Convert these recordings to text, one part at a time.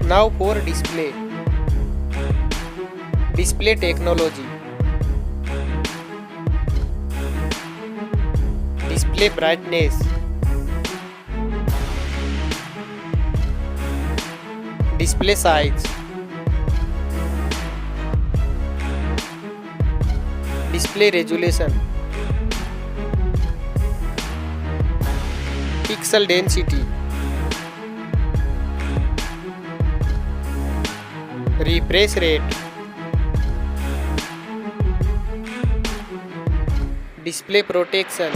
Now for display. Display technology. Display brightness. Display size. Display resolution. Pixel density. Refresh rate. Display protection.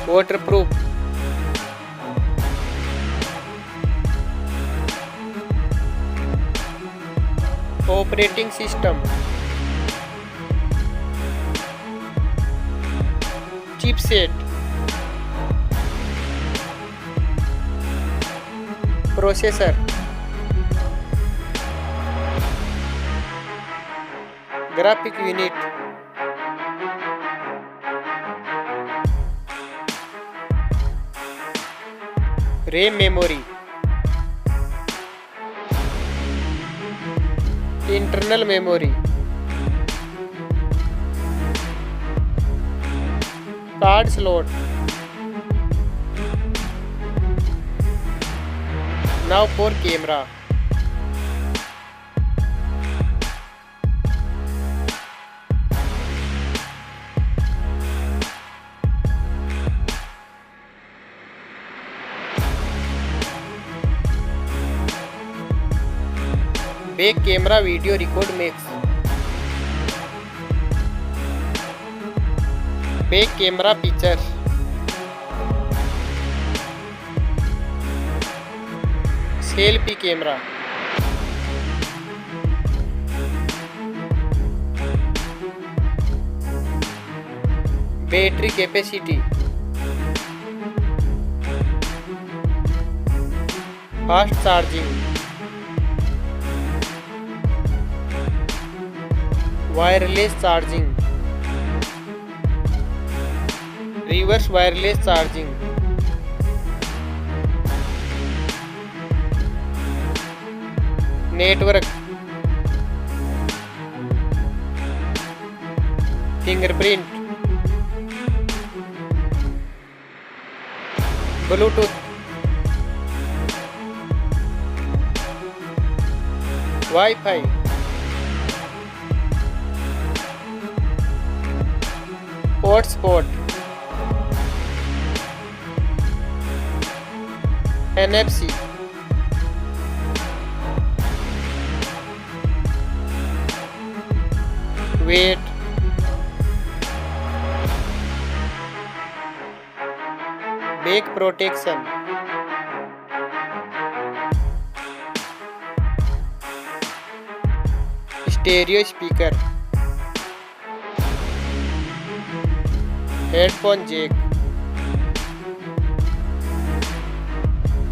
Waterproof. Operating system. Chipset. Processor. Graphic unit. RAM memory. Internal memory. Card slot. Now for camera. Back camera video record max. Back camera picture. Selfie camera. Battery capacity. Fast charging. Wireless charging. Reverse wireless charging. Network. Fingerprint. Bluetooth. Wi-Fi. Hotspot. NFC. Weight. Back protection. Stereo speaker. Headphone jack.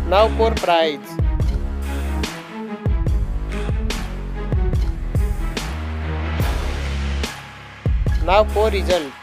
Now for price. Now for result.